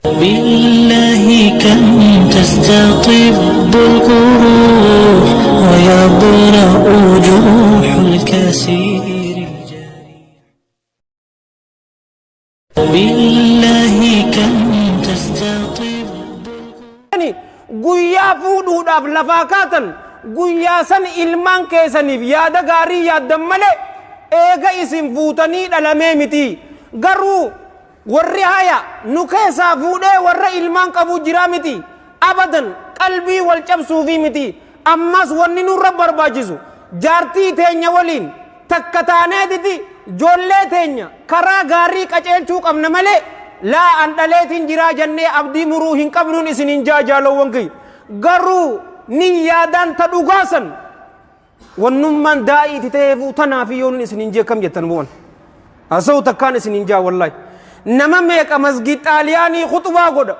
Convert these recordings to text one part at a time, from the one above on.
بالله كم تستطيب القروح ويبرأ جروح الكسير بالله كم تستطيب قويا فودو داف لفاكاتن قويا سن ilman keessaniif yaada gaarii yaaddan malee eega isin fuutanii dhalamee miti garuu warri haya nu keessaa fuudhee warra ilmaan qabu jira miti abadan qalbii wal cabsuufi miti ammas wanni nurra barbaachisu jaartii teenya waliin takka taaneetiti ijoollee teenya karaa gaarii qaceelchuu qabna malee laa an dhaleetiin jiraa jennee abdii muruu hin qabnuun isiniin jaalawwan kiyya garuu nin yaadaan ta dhugaasan wannummaan daa'ii ta'eefu tanaaf yoon isiniin jee kam jettan bu'an asoo takkaan isiniin jaa wallahi nama meeqa masgid xaaliyaanii khutbaa godha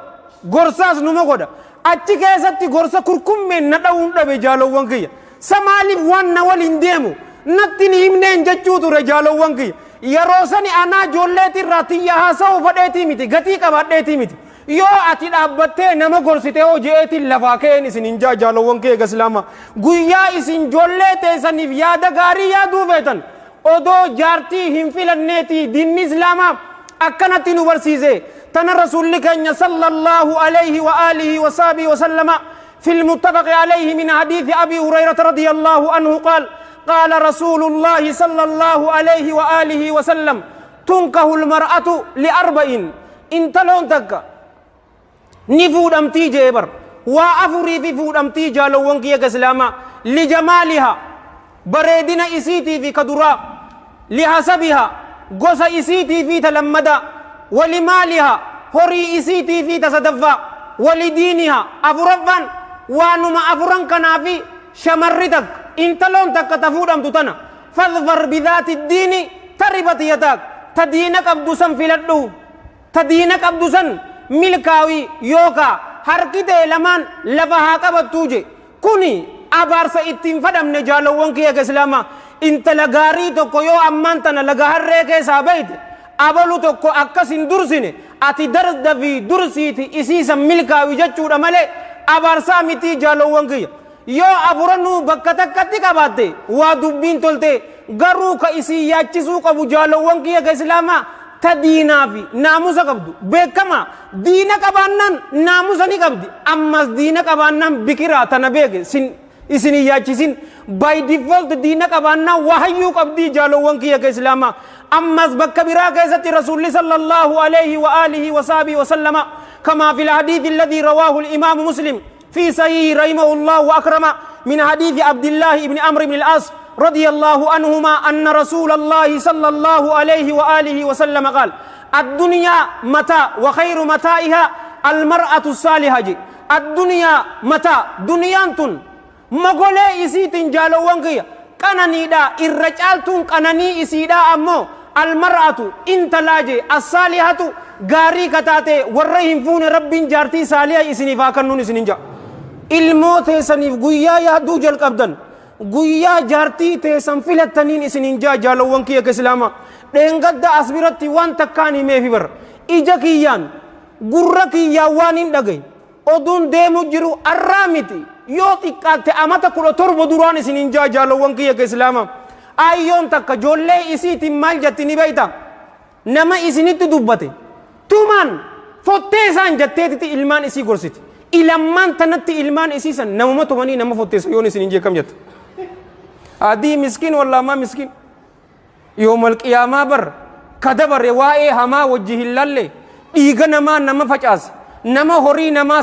gorsaas numa godha achi keessatti gorsa kurkummeen na dha'uun dhabe jaalawwan kiyya samaaliif waan na waliin deemu natti ni himneen jechuu ture jaalawwan kiyya yeroo sani anaa ijoolleetirraa tiyya haasa'u fadheetii miti gatii qabaadheetii miti yoo ati dhaabbattee nama gorsitee hoji'eetiin lafaa ka'een isiniin jaa jaalawwan kiyya islaama guyyaa isin ijoollee teessaniif yaada gaarii yaaduu feetan odoo jaartii hin filanneetii diinni islaamaa akkanatti nu barsiise tana rasuulli keenya sallallahu alayhi wa alihi wa sahbihi wa sallama في المتفق عليه من حديث أبي هريرة رضي الله عنه قال رسول الله صلى الله عليه وآله وسلم تنكه المرأة لأربع إن تلون تك نفود أمتي جيبر وأفري في فود أمتي جالو وانكي كسلاما لجمالها بريدنا إسيتي في كدراء لحسبها قص إسيتي في تلمدا ولمالها هري إسيتي في تصدفا ولدينها أفرفان وانما أفران كنافي شمرتك انت لون تك تفود أمتتنا فاظفر بذات الدين تربت يدك تدينك أبدوسن في لدو تدينك أبدوسن ملكاوي يوكا حركته لمن لفها قبطوجي كوني أبارس اتنفدم نجالو وانكي كسلاما انت لغاري تكو يو أمانتنا لغار ريكي سابيت أبلو تكو أكسين درسيني أتي درس دفي درسيتي إسيسا ملكاوي جاتشو رمالي أبارسا متي جالو وانكي yoo afuranuu bakka takkatti qabaatte waa dubbiin tolte garuu ka isii yaachisuu qabu jaalawwan kiyya ka islaamaa ta diinaa fi naamusa qabdu beekama diina qabaannan naamusa ni qabdi ammas diina qabaannan bikiraa tana beeke isin yaachisin by default diina qabaannan wahayyuu qabdi jaalawwan kiyya ka islaamaa ammas bakka biraa keessatti rasuulli sallallahu alayhi wa alihi wa sahbihi wa sallama kama fil hadithi alladhi rawahu al-imam muslim في صحيح رحمه الله وأكرم من حديث عبد الله بن عمرو بن العاص رضي الله عنهما أن رسول الله صلى الله عليه وآله وسلم قال الدنيا متاع وخير متاعها المرأة الصالحة الدنيا متاع دنيانتن مغولي إسيتن جالو وانقيا كانني دا الرجالتن كانني إسيدا أمو المرأة انت لاجي الصالحة غاري كتاتي ورهم فون رب جارتي صالحة إسني فاكنون إسننجا ilmoo teessaniif guyyaa yaaduu jalqabdan guyyaa jaartii teessan filattaniin isinin jaalawwan kiyya islaama dheengadda as biratti waan takkaan himeefi bar ija kiyyaan gurra kiyyaan waan hin dhagay oduun deemu jiru arraa miti yoo xiqqaatte amata 17 duraan isinin jaalawwan kiyya islaama ayyoon takka ijoollee isiitiin maal jetti ni beeyta nama isinitti dubbate tumaan fottee isaan jetteetitti ilmaan isii gorsiti ilman tanatti ilman isiisan namuma tumanii nama fotteessa yoon isin injee kam jetta adii miskin wallaa ma miskin yoomal qiyaamaa bar kadabare waa'ee hamaa wajji hin lalle dhiiga namaa nama facaase nama horii namaa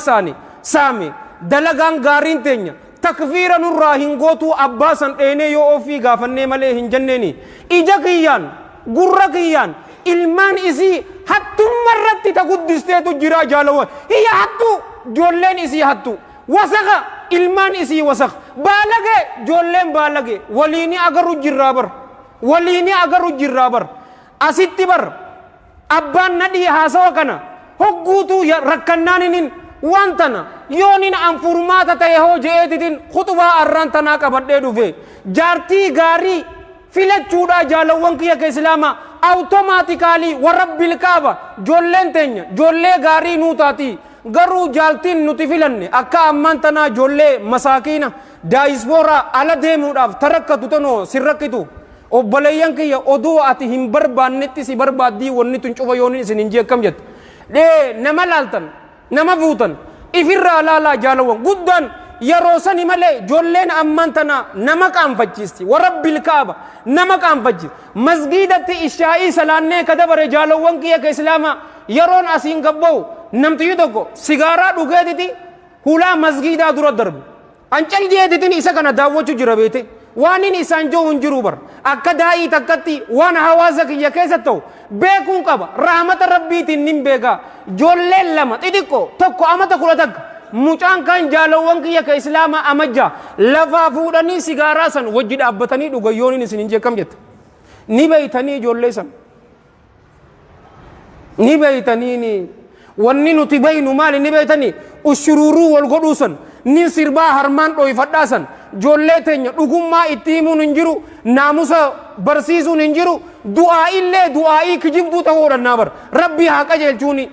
saame dalagaan gaariin teenya takfiira nurraa hin gootuu abbaasan dheenee yoo ofii gaafannee malee hin jenneeni ija kiyyaan gurra kiyyaan ilmaan isii hattummarratti ta guddisteetu jira jaalawa hiya hattu jolleen isii hattu wasaqa ilmaan isii wasaq baalage jolleen baalage waliini agaru jirraa bar asitti bar abbaan nadhii haasawa kana hogguutu rakkannaaninin wantana yoonin anfurmaata ta'e hoo je'eetitin khutubaa arraan tanaa qabadhee dhufe jaartii gaarii filachuudha jaalawwan kiyya ka islaama awutomaatikaalii warabbil kaaba jolleen teenya jollee gaarii nuu taati garuu jaaltiin nuti filanne akka ammaan tanaa jollee masaakiina daayispoora ala deemuudhaaf tarakkatu tanoo sirrakkitu obboleeyyan kiyya oduu ati hin barbaannetti si barbaaddii wanni tun cufa yooniin isin hin jeekkam jette dhee nama laaltan nama fuutan ifirraa laalaa jaalawwan guddaan yeroo sani malee jolleen ammaan tana nama qaanfachiisti warabbil kaaba nama qaanfachiis masgiidatti ishaa'ii salaannee ka dabare jaalawwan kiyya ka islaama yeroon asiin gabba'u namtiyyu tokko sigaaraa dhugeetiti hulaa masgiidaa dura darbu an caljeetitin isa kana daawwachuu jira beete waan inni isaan joo hin jiru bar akka daa'ii takkatti waan hawaasa kiyya keessa ta'u beekuun qaba rahmata rabbiitiin nin beeka jolleen lama xixiqqoo tokko amata 10 mucaan kan jaalawwan kiyya ka islaama amajja lafaa fuudhanii sigaaraa san wajji dhaabbatanii dhugayyooniin isin hin jeekkam jette ni beeytanii ijoollee san ni beeytanii wanni nuti beeynu maali ni beeytanii ushururuu wal godhuu san ni sirbaa harmaan dhoyfadhaa san ijoollee teenya dhugummaa itti himuun hin jiru naamusa barsiisuun hin jiru du'aa du'aa'ii kijibduu ta'uudhaan naa bar rabbii haa qajeelchuuni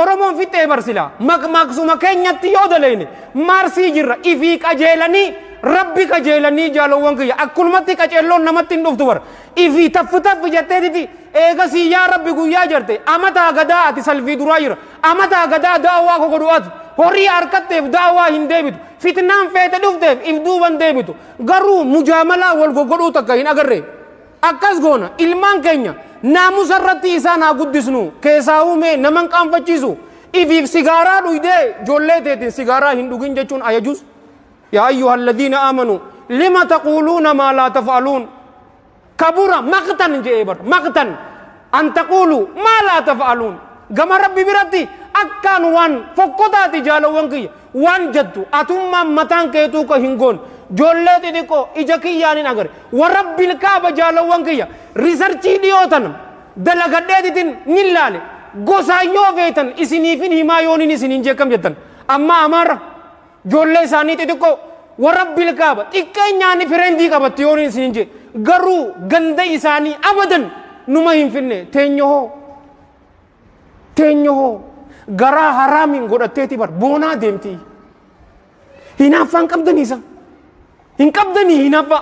Oromoon fixee barsila maqsuma keenyatti yoo daleene maarsii jirra ifii qajeelanii rabbi qajeelanii jaalawwan kiyya akkulumatti qajeelloon namatti hin dhuftu bar ifii taffi jetteetiti eegasii yaa rabbi guyyaa jarte amataa gadaa ati salfii duraa jira amataa gadaa daawwaa koko du'aati horii harkatteef daawwaa hin deebitu fitnaan feete dhufteef if duuban deebitu garuu mujaamalaa wal gogodhuu takka hin agarre akkas goona ilmaan keenya naamusa irratti isaan haa guddisnu keessaa uume naman qaanfachiisu ifiif sigaaraa dhuydee ijoollee teetiin sigaaraa hin dhugin jechuun ayajuus yaa ayyuhal ladhiina aamanu lima taquuluuna maa laa taf'aluun kabura maqtan jee bar maqtan an taquulu maa laa taf'aluun gama rabbi biratti akkaan waan fokkotaati jaalawwan kiyya waan jettu atummaan mataan keetuu ka hin goon ijoollee xixiqqoo ija kiyyaan hin agarre warabbil kaaba jaalawwan kiyya riisarchii dhiyootan dalagadheetitin nin laale gosaan yoo feetan isiniifin himaa yooniin isiniin jeekkam jettan amma amaarra ijoollee isaanii xixiqqoo warabbil kaaba xiqqeenyaan firendii qabatti yooniin isiniin jee garuu ganda isaanii abadan numa hin finne teenyohoo garaa haraamiin godhatteeti bar boonaa deemtii hinaaffaan qabdaniisa hin qabdanii hinaffa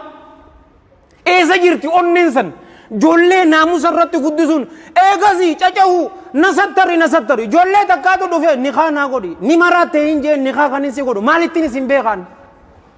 eessa jirti onneen san ijoollee naamusa irratti guddisuun eegasii cacahuu nasattari ijoollee takkaatu dhufe niqaa naa godhi ni maraattee hin jeen niqaa kan si godhu maalittiin isin beekaan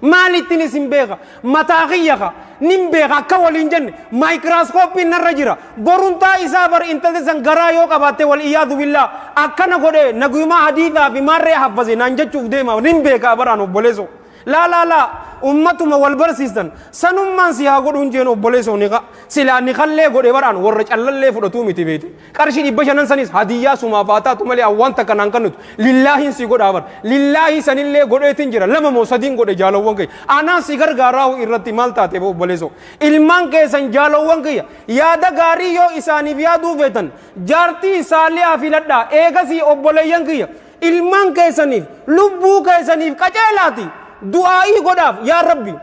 maalittiin isin beeka mataa kiyyaka nin beeka akka waliin jenne maayikiraaskooppiin narra jira boruntaa isaa bar intalli san garaa yoo qabaatte wal iyyaadu billaa akkana godhe naguyumaa hadiisaa fi maarree haffase naan jechuuf deema nin beeka baraan obboleeso laa ummatuma wal barsiistan sanummaan si haa godhuun jeen obboleesoo niqa silaa niqallee godhe baraan warra callallee fudhatuu miti beete qarshii 500 sanis hadiyyaa sumaaf haa taatu malee awwaan takka naan kannutu lillaahiin si godhaa bar lillaahi sanillee godheetiin jira 2 moo 3 godhe jaalawwan kiyya anaan si gargaaraahu irratti maal taate obboleesoo ilmaan keessan jaalawwan kiyya yaada gaarii yoo isaaniif yaaduu feetan jaartii saaliyaa filadhaa eegasii obboleeyyan kiyya ilmaan keessaniif lubbuu keessaniif qaceelaati du'aa'ii godhaaf yaa rabbi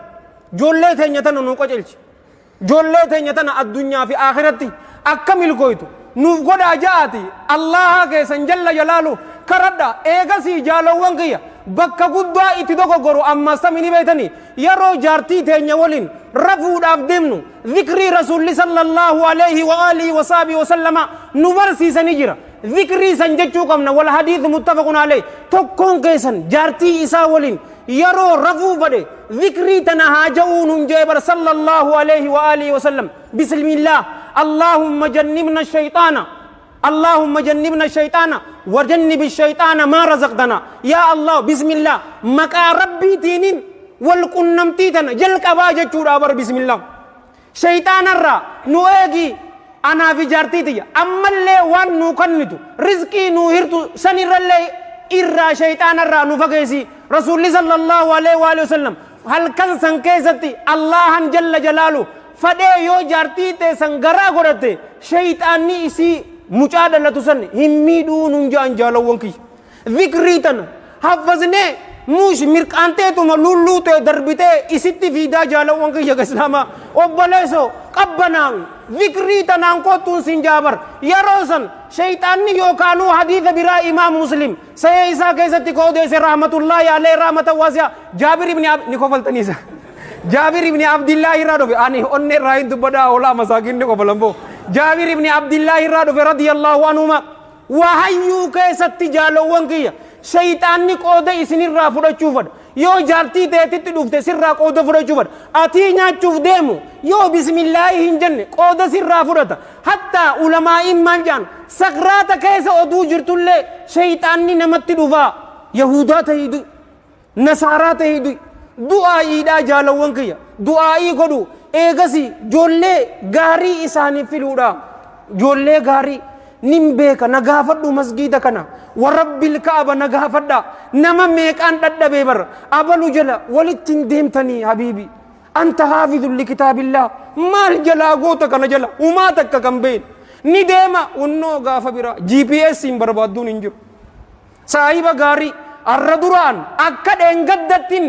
ijoollee teenya tana nuu qaceelchi ijoollee teenya tana addunyaa fi akhiratti akka milkooytu nuuf godhaa ja'aati allaha keessan jalla jalaalu karadha eegasii jaalawwan kiyya bakka guddaa itti dogoggoru amma samini beeytanii yeroo jaartii teenya waliin rafuudhaaf deemnu dhikrii rasuulli sallallahu alayhi wa alihi wa sahbihi wa sallama nu barsiisanii jira dhikrii san jechuu qabna wal hadiithu muttafaqun alayhi tokkoon keessan jaartii isaa waliin يرو رفو بده ذكري تنهاجون جبر صلى الله عليه وآله وسلم بسم الله اللهم جنبنا الشيطان اللهم جنبنا الشيطان وجنب الشيطان ما رزقتنا يا الله بسم الله مكا ربي تينين والقنمتيتنا جلك أباجة شورا بسم الله شيطان الرا نوئي أنا في جارتيتي أما اللي وان نوكنتو رزقي نوهرتو سنر اللي إرى شيطان الرا نفقسي رسول الله صلى الله عليه وآله وسلم هل كان سنكيستي الله جل جلاله فدي يو جارتيتي سنغرا غرتي شيطاني إسي مجادلة سن هميدو ننجان جالوانكي ذكريتنا حفظني mush mirqaantee tuma lulluutee darbitee isitti fiidaa jaalawwan kiyya islaamaa obboleessoo qabbanaawi zikrii tanaan kottuun sin jaabar yeroo san shayxaanni yookaanuu hadiisa biraa imaam muslim sayee isaa keessatti koodeesse rahmatullaahi alee rahmatan waasi'a jaabir ibni ni kofaltaniisa jaabir ibni abdillaahi irraa dhufe ani onne irraa hin dubbadhaa olaa masaakinni kofalambo jaabir ibni abdillaahi irraa dhufe radiyallaahu anhuma wahayyuu keessatti jaalawwan kiyya shayxaanni qooda isinirraa fudhachuu fedha yoo jaartii teetitti dhufte sirraa qooda fudhachuu fedha atii nyaachuuf deemu yoo bismillaahi hin jenne qooda sirraa fudhata hattaa ulamaa'iin maal jedhan sakraata keessa oduu jirtullee shayxaanni namatti dhufaa yahudaa tahidu nasaaraa tahidu du'aa'iidhaa jaalawwan kiyya du'aa'ii godhu eegasi joollee gaarii isaaniif filuudha joollee gaarii nimbeeka nagaafadhu masgiida kana warabbil kaaba nagaafadha nama meeqaan dhadhabee bar abalu jala walittin deemtanii habiibi anta haafidhu likitaabillah maal jalaa goota kana jala umaa takka kan beeyin ni deema unnoo gaafa bira GPS hin barbaadduun hin jiru saahiba gaarii arra duraan akka dheengaddattin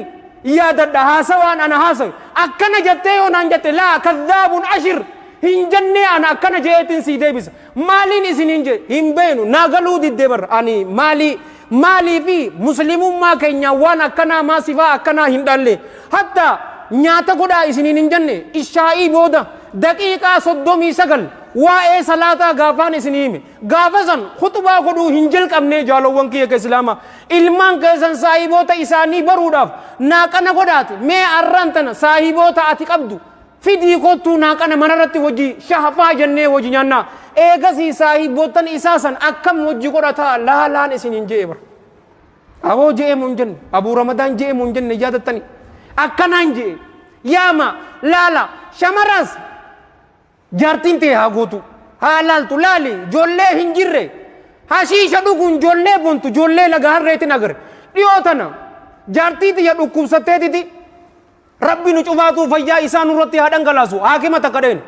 yaadadha haasawaan ana haasawe akkana jettee yoo naan jette laa kadhaabun ashir hin jenne ana akkana jeetin si deebisa maaliin isin hin je hin beenu naagaluu diddee bar ani maalii fi muslimummaa keenya waan akkanaa maasifaa akkanaa hin dhalle hatta nyaata godhaa isiniin hin jenne ishaa'ii booda daqiiqaa 39 waa'ee salaataa gaafaan isinii hime gaafa san khutbaa godhuu hin jalqabnee jaalawwan kiyya islaama ilmaan keessan saahiboota isaanii baruudhaaf naaqana godhaate mee arraan tana saahiboota ati qabdu fidii kottuu naaqana manarratti wajji shahafaa jennee wajji nyaannaa eegasii saahiboottan isaa san akkam wajji godhataa laalaan isiniin je'e bara aboo je'eemu hin jenne abuu ramadaan je'eemu hin jenne yaadattani akkanaan je'e yaama laala shamaraas jaartiin tee haa gootu haa laaltu laali joollee hin jirre hashiisha dhuguun joollee bontu joollee laga harreetin agarre dhiyoo tana jaartii tiyya dhukkubsatteetiti rabbi nu cufaatu fayyaa isaa nurratti haa dhangalaasu haakima takka dheen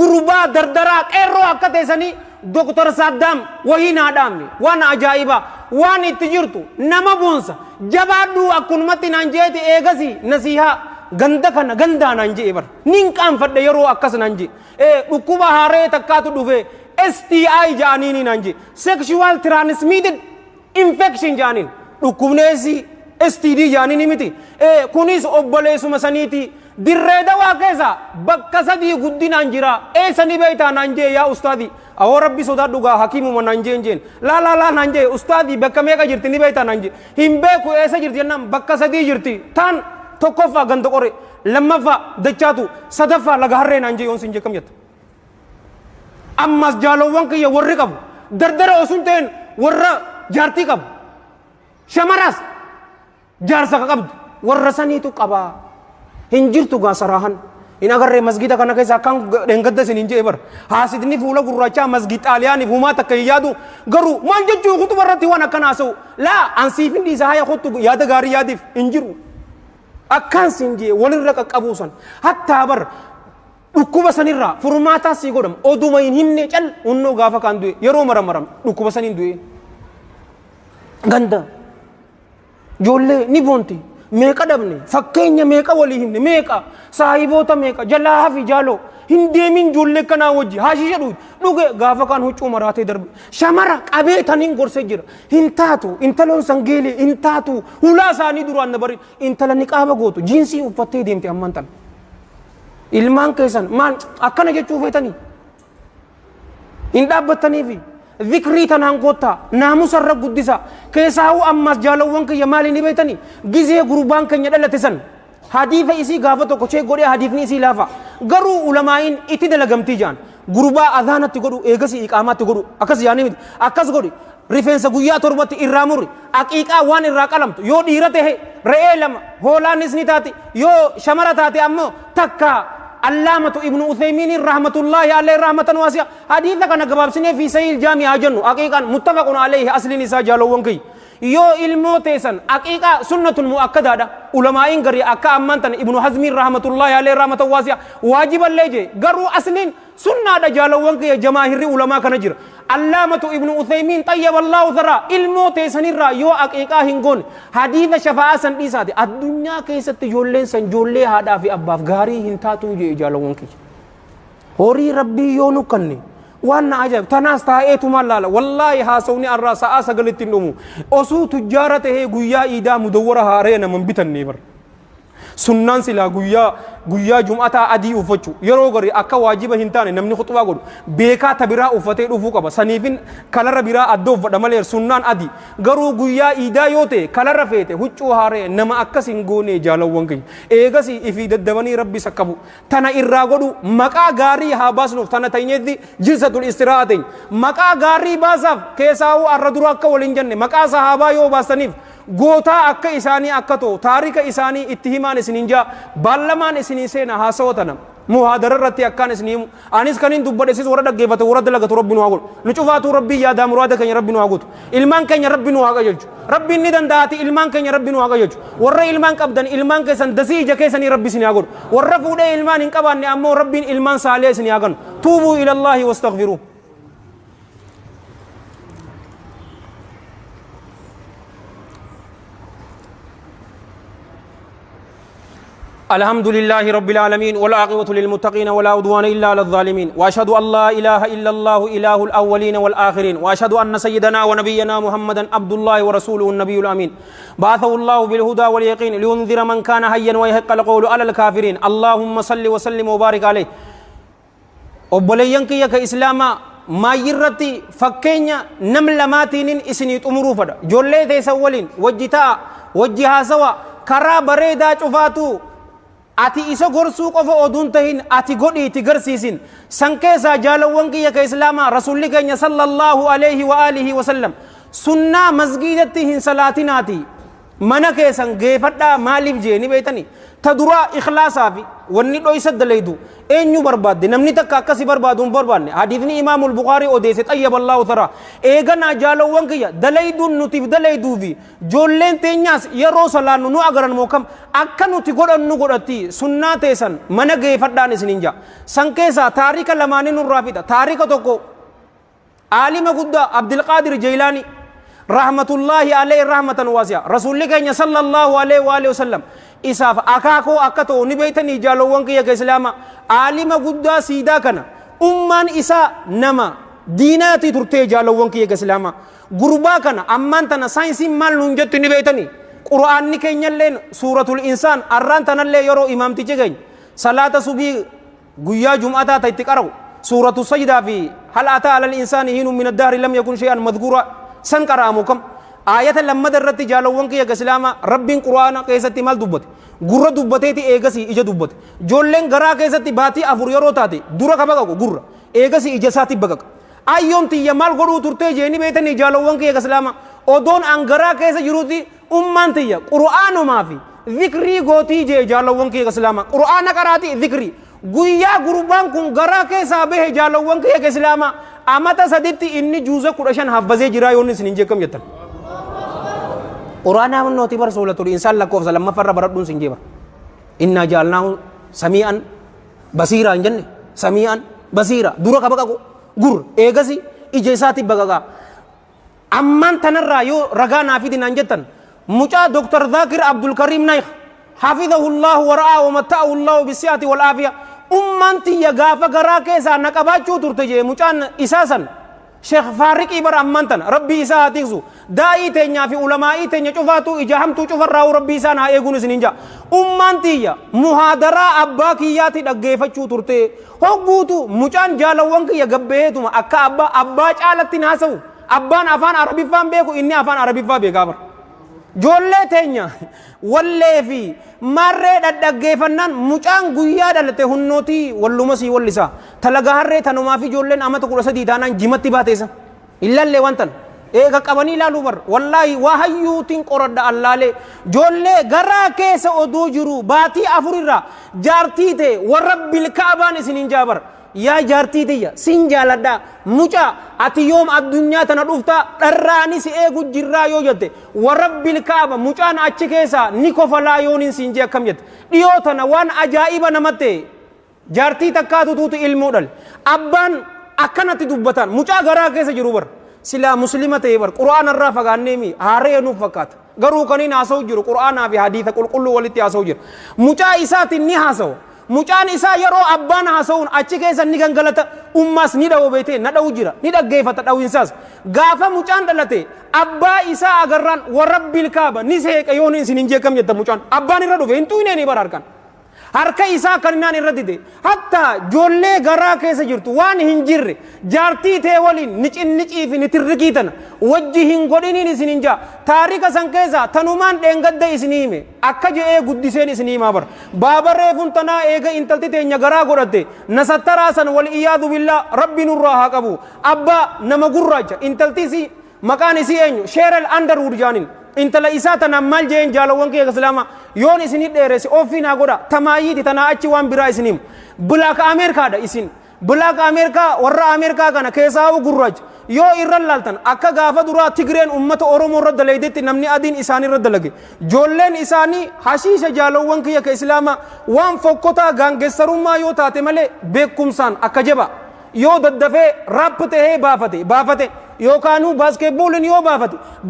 gurbaa dardaraa qeerroo akka teessanii doktor Saddam wahii naa dhaamne waan ajaa'ibaa waan itti jirtu nama boonsa jabaadhuu akkunumatti naan jeeti eegasi nasihaa ganda kana gandaa naan jee bar nin qaanfadhe yeroo akkas naan jee dhukkuba haaree takkaatu dhufe STI jaaniini naan jee sexual transmitted infection jaaniin dhukkubneesi STD jaaniini miti kunis obboleessuma saniiti dirree dawaa keessa bakka sadii guddinaan jira eessani beeytaa naan jee yaa ustaadii awoo rabbi sodaadhugaa hakiimuma naan jeen laa naan jee ustaadii bakka meeqa jirti ni beeytaa naan jee hin beeku eessa jirti jennaan bakka sadii jirti taan tokkoffaa ganda qore lammaffaa dachaatu sadaffaa laga harree naan jee yoon sin jeekam jetta ammas jaalowwan kiyya warri qabu dardara osun ta'en warra jaartii qabu shamaraas jaarsa ka qabdu warra saniitu qabaa hin jirtu gaa saraahan in agarree masgida kana keessa akkaan dhengadda isin hin jee bar haasidni fuula gurraachaa masgid xaaliyaaniif humaa takka hin yaadu garuu maal jechuu kutuba irratti waan akkana haasa'u laa ansiif hin dhiisa haya kottu yaada gaarii yaadiif hin jiru akkaan sin jee walirra qaqqabuusan hattaa bar dhukkuba sanirraa furmaataa sii godham oduma hin himne cal unnoo gaafa kaan du'e yeroo maram dhukkuba saniin du'e ganda joollee ni boonti meeqa dhabne fakkeenya meeqa walii himne meeqa saahiboota meeqa jalaa hafi jaaloo hin deemin joollee kanaa wajji haashisha dhuge gaafa kaan huccuu maraatee darbe shamara qabee taniin gorsee jira hin taatu intaloon sangeelee hin taatu hulaa isaanii duraan na bari intala niqaaba gootu jiinsii uffattee deemte amman tan ilmaan keessan maal akkana jechuu feetanii hin dhaabbattaniifi ذكري تنان قطة ناموس الرب قدسا كيساو أمس جالوان كي يمالي نبيتني جزيه قربان كي ندل تسن حديث إسي غافتو كوشي قولي حديث نيسي لافا غرو علماءين إتدل غمتي جان غربا أذانة تقولو إيغسي إقامات تقولو أكس يعني أكس قولي رفين سقويا تربط إراموري أكيكا وان الراقلمت يو ديرته رئي لما هولا نسني تاتي يو شمرة تاتي أمو تكا علامة ابن عثيمين رحمة الله عليه رحمة واسعة حديث كان جواب سنة في سيل جامع جنو أكيد متفق عليه أصل نساء جالوان كي يو علمو تيسن أكيد سنة مؤكدة هذا علماء إنكري أكا أمانتن ابن حزم رحمة الله عليه رحمة واسعة واجب الليجي قروا أصلين سنة جالوان كي جماهير علماء كان جرا علامة ابن عثيمين طيب الله ذرا علمه تسنيرا يو أكيكا هنقول حديث شفاعة سنتيسات الدنيا كيست جولين سنجولي هذا في أباف غاري هنتاتو جالوان كي هوري ربي يونو كني وانا عجب تناس تايتو مالالا والله هاسوني الراس اسغلت النمو اسو تجارته غيا ايدا مدوره هارينا من بيتن نيبر سنان سلا غيا جمعه ادي وفچو يرو غري اكا واجب هنتانه نمني خطبه غدو بيكا تبرا وفته دفو قبا سنيفين كلر بيرا ادو فدمل سنان ادي غرو غيا ايدا يوته كلر فيته حچو هاري نما اكسين غوني جالو وانكي ايغسي افي ددبني ربي سكبو تنا ايرا غدو مقا غاري هاباسنو تنا تينيدي جلسه الاستراحه مقا غاري باسف كيساو اردرو اكا ولنجن مقا صحابه يو باسنيف غوتا اكا اساني اكتو تاريخ اساني اتهمان سنينجا بالمان سنين سينا هاسوتنا محاضرة رتي أكان سنيم أنيس كانين دبّر إسيس ورد جيبته ورد لقت ربي نواقول نشوفاتو ربي يا دام مراد كان ربي نواقول ilman كان ربي نواقا يجو ربي ندن داتي ilman كان ربي نواقا يجو ورّا ilman كبدن ilman كيسن دسيجة كيسني ربي سنياقول ورّا فوده ilman إن كبان أمو ربي ilman صالح سنياقن توبوا إلى الله واستغفروه الحمد لله رب العالمين والعاقبة للمتقين ولا عدوان إلا على الظالمين وأشهد أن لا إله إلا الله إله الأولين والآخرين وأشهد أن سيدنا ونبينا محمدا عبد الله ورسوله النبي الأمين بعثه الله بالهدى واليقين لينذر من كان حيا ويحق القول على الكافرين اللهم صل وسلم وبارك عليه وبلينك يا كإسلاما ما يرتي فكينيا نملماتين إسنيت أمرو فدا جولي ذي سولين وجتا وجها سوا كرا بريدا شفاتو ati isa gorsuu qofa oduun tahin ati godhiiti garsiisin san keessa jaalawwan kiyya ka islaamaa rasulli keenya sallallahu alayhi wa alihi wa sallam sunnaa masgiidatti hin salaatinaati mana keessan geeffadhaa maaliif jee ni beeytani ta duraa ikhlaasaa fi wanni dhoysa dalaydu eenyu barbaadde namni takka akkasi barbaaduun barbaanne hadiisni imaamul bukhaarii odeesse xayyaballahu tara eeganaa jaalawwan kiyya dalayduun nutiif dalayduu fi joolleen teenyaas yeroo salaannu nu agaran mookam akka nuti godhannu godhatti sunnaa teessan mana geeffadhaan isinin jaa san keessaa taarika lamaanii nurraa fida taarika tokko aalima guddaa abdulqaadir jeylaanii rahmatullahi alayhi rahmatan waasi'a rasulli keenya sallallahu alayhi wa alihi wasallam isaaf akaakoo akka ta'u ni beeytanii jaalawwan kiyya ka islaama aalima guddaa siidaa kana ummaan isaa nama diinaati turtee jaalawwan kiyya ka islaama gurbaa kana ammaan tana saayinsiin maal nuun jettu ni beeytanii qur'aanni keenyalleen suuratul insaan arraan tanallee yeroo imaamtichi keenya salaata subii guyyaa jum'ataa ta itti qara'u suuratu sajdaa fi hal ataa alal insaani hiinun min addahri lam yakun shay'an madhkuura san qara'amu kam ayata lammada irratti jaalawwan kiyya islaama rabbiin qur'aana keessatti maal dubbate gurra dubbateeti eegasi ija dubbate joolleen garaa keessatti baatii afur yeroo taate dura ka baqaqu gurra eegasi ija isaatti baqaqa ayyoon tiyya maal godhuu turtee jeeni beeytanii jaalawwan kiyya islaama odoon an garaa keessa jiruuti ummaan tiyya qur'aanumaa fi dhikrii gootii jee jaalawwan kiyya islaama qur'aana qaraati dhikrii guyyaa gurbaan kun garaa keessaa bahe jaalawwan kiyya islaama amata saditti inni juuza 15 haffazee jira yoonni isin hin jeekam jettan quraana amnooti bar suuratul insaan lakkoofsa lammaffaa baradhuun sin jeeba inna jaalnaahu samii'an basiiraan jenne samii'an basiira dura ka baqaqu gur eegasi ija isaatti baqaqa ammaan tanarraa yoo ragaa naa fidinaan jettan mucaa doktor dhaakir abdul kariim naayik hafidahu llahu wara'aa wamatta'ahu llahu bisiyati wal aafiya ummaan tiyya gaafa garaa keessaa na qabaachuu turte jee mucaan isaa san sheekh faariqii bara ammaan tana rabbii isaa haa tiksu daa'ii teenyaa fi ulamaa'ii teenya cufaatu ija hamtuu cufarraa rabbii isaa haa eeguun isinin jaa ummaan tiyya muhaadaraa abbaa kiyyaatti dhaggeeffachuu turte hogguutu mucaan jaalawwan kiyya gabbeetuma akka abbaa caalatti naasa'u abbaan afaan arabiffaan beeku inni afaan arabiffaa beekaa bara joollee teenya wallee fi marree dhaggeeffannaan mucaan guyyaa dhalate hunnootii wallumasii wallisaa talagaa harree tanumaa fi joolleen amata 13 taanaan jimatti baateessa illallee wantan eega qabanii ilaaluu bar wallaahi waa hayyuutiin qoradha allaalee joollee garaa keessa oduu jiru baatii afurirraa jaartii ta'e warra bilkaabaan isiniin jaabar yaa jaartii tiyya sin jaaladha muca ati yoom addunyaa tana dhufta dharraani si eegu jirraa yoo jette warabbil kaaba mucaan achi keessa ni kofalaa yoonin sin jee akkam jette dhiyoo tana waan ajaa'iba namatti jaartii takkaatu tuuti ilmoo dhale abbaan akkanatti dubbatan mucaa garaa keessa jiru bar silaa muslima ta'e bar qura'aan irraa fagaannee mi haaree nuuf fakkaata garuu kaniin haasa'u jiru qura'aanaa fi hadiisa qulqulluu walitti haasa'u jira mucaa isaatiin ni haasa'u mucaan isaa yeroo abbaan haasa'uun achi keessa ni gangalata ummaas ni dha'u beetee na dha'u jira ni dhaggeeffata dha'uinsaas gaafa mucaan dhalate abbaa isaa agarraan warabbil kaaba ni seeqa yoon isin hin jeekam jetta mucaan abbaan irra dhufe hin tuinee ni bar harka isaa kaninaan irra dide hatta joollee garaa keessa jirtu waan hin jirre jaartii tee waliin nicii fi nitirrikii tana wajji hin godhiniin isin hin jaa taarika san keessa tanumaan dheengadda isin hime akka je'ee guddiseen isin himaa bar baaba reefun tanaa eega intalti teenya garaa godhatte nasattaraa san wal iyyaadu billaa rabbi nurraa haa qabu abbaa nama gurraacha intalti isii maqaan isii eenyu sheeral andarwud jaanin intala isaa tana maal jeen jaalawwan kee islaama yoon isinii dheeresse ofiin haa godha tamaayyiti tanaa achi waan biraa isiniim bilaaka ameerikaadha isin bilaaka ameerikaa warra ameerikaa kana keessaa gurraacha yoo irra laaltan akka gaafa duraa tigreen ummata oromoo irra dalaydetti namni adiin isaanii irra dalage joolleen isaanii hashiisha jaalawwan kiyya ka islaama waan fokkotaa gaangessarummaa yoo taate malee beekumsaan akka jaba yoo daddafee raap ta'ee baafate yookaanuu baaskeetbooliin yoo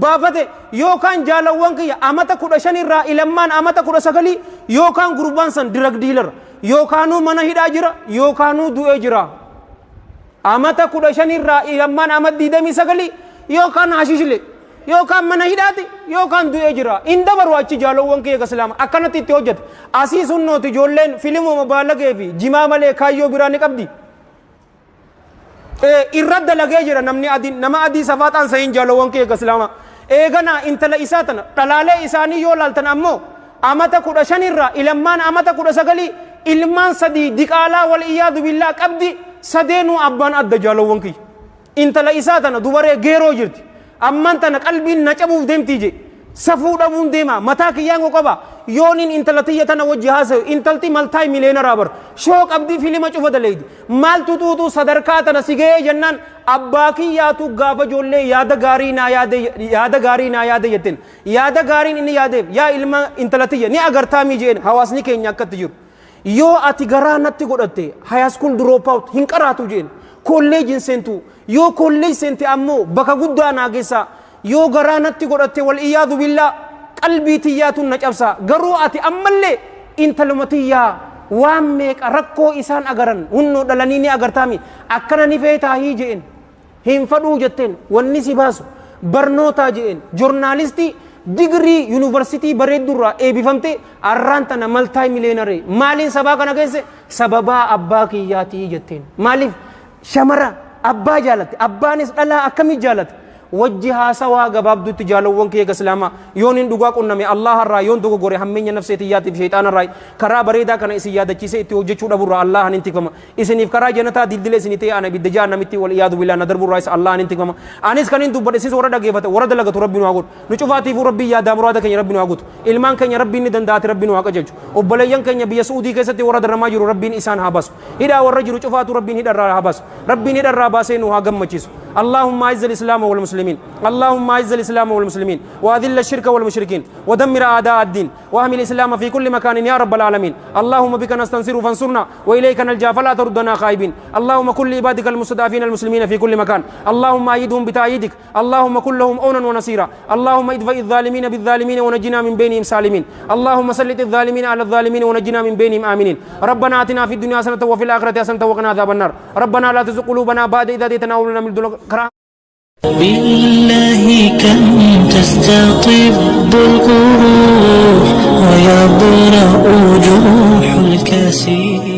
baafate yookaan jaalawwan kiyya amata 15 irraa ilmaan amata 19 yookaan gurbaan san dirag diilar yookaanuu mana hidhaa jira yookaanuu du'ee jira amata 15 irraa ilmaan amata 29 yookaan hashiishile yookaan mana hidhaati yookaan du'ee jira inda barwaachi jaalawwan kiyya islaama akkanatti itti hojjete asii sunnooti ijoolleen filimuma baalagee fi jimaa malee kaayyoo biraa ni qabdi irra dalagee jira namni adiin nama adii safaataan sahin jaalawwan kee islaama eegana intala isaa tana dhalaalee isaanii yoo laaltan ammoo amata 15 irraa ilmaan amata 19 ilmaan sadii diqaalaa wal iyyaadu billaa qabdi sadeenuu abbaan adda jaalawwan kee intala isaa tana dubaree geeroo jirti amman tana qalbiin na cabuuf deemtii je safuu dhabuun deema mataa kiyyaan qaba yoonin intalatiyya tana wajji haasa'u intalti maltaay mileenaraa bar shoo qabdi filima cufa daleeydi maaltu tuutu sadarkaa tana sigee jennaan abbaa kiyyaatu gaafa ijoollee yaada gaarii naa yaade jetteen yaada gaariin inni yaadeef yaa ilma intalatiyya ni agartaamii jeen hawaasni keenya akkatti jiru yoo ati garaa natti godhatte high school drop out hin qaraatu jeen kolleejiin seentu yoo kolleej seente ammoo baka guddaa naageessaa yoo garaa natti godhatte wal iyyaadu billaa qalbii tiyyaatuun na cabsa garuu ati ammallee intaluma tiyyaa waan meeqa rakkoo isaan agaran hunnoo dhalanii ni agartaami akkana ni feetaahii jeen hin fadhuu jetteen wanni si baasu barnootaa jeen joornaalistii digrii yuunivarsitii bareeddurraa eebifamte arraan tana maltaay mileenaree maaliin sabaa kana keesse sababaa abbaa kiyyaatii jetteen maaliif shamara abbaa jaalatte abbaanis dhalaa akkamii jaalatte wajji haasawaa gabaabduutti jaalawwan kee islaama yooniin dhugaa qunname allah irraa yoon tokko gore hammeenya nafseetiyyaatiif shayxaana irraa karaa bareedaa kana isin yaadachiisee itti hojjechuu dhaburraa allah hin tikfama isiniif karaa jannataa dildilee isin ta'e ana bidda jahannamitti wal iyaadu billah na darburraa isa allah hin tikfama anis kanin dubbadhe sis warra dhageeffate warra dalagatu rabbi nu haa godhu nu cufaatiif rabbi yaadaa muraada keenya rabbi nu haa guutu ilmaan keenya rabbi inni danda'ate rabbi nu haa qajeelchu obboleeyyan keenya biyya suudii keessatti warra darramaa jiru rabbiin isaan haa baasu hidhaa warra jiru cufaatu rabbiin hidharraa haa baasu rabbiin hidharraa baasee nu haa gammachiisu اللهم اعز الاسلام والمسلمين اللهم اعز الاسلام والمسلمين واذل الشرك والمشركين ودمر اعداء الدين واهم الاسلام في كل مكان يا رب العالمين اللهم بك نستنصر فانصرنا واليك نلجا فلا تردنا خائبين اللهم كل عبادك المستضعفين المسلمين في كل مكان اللهم ايدهم بتاييدك اللهم كن لهم اونا ونصيرا اللهم ادفع الظالمين بالظالمين ونجنا من بينهم سالمين اللهم سلط الظالمين على الظالمين ونجنا من بينهم امنين ربنا اتنا في الدنيا حسنه وفي الاخره حسنه وقنا عذاب النار ربنا لا تزغ قلوبنا بعد إذ هديتنا وهب لنا من لدنك بالله كم تستطب القروح ويبرأ جروح الكسير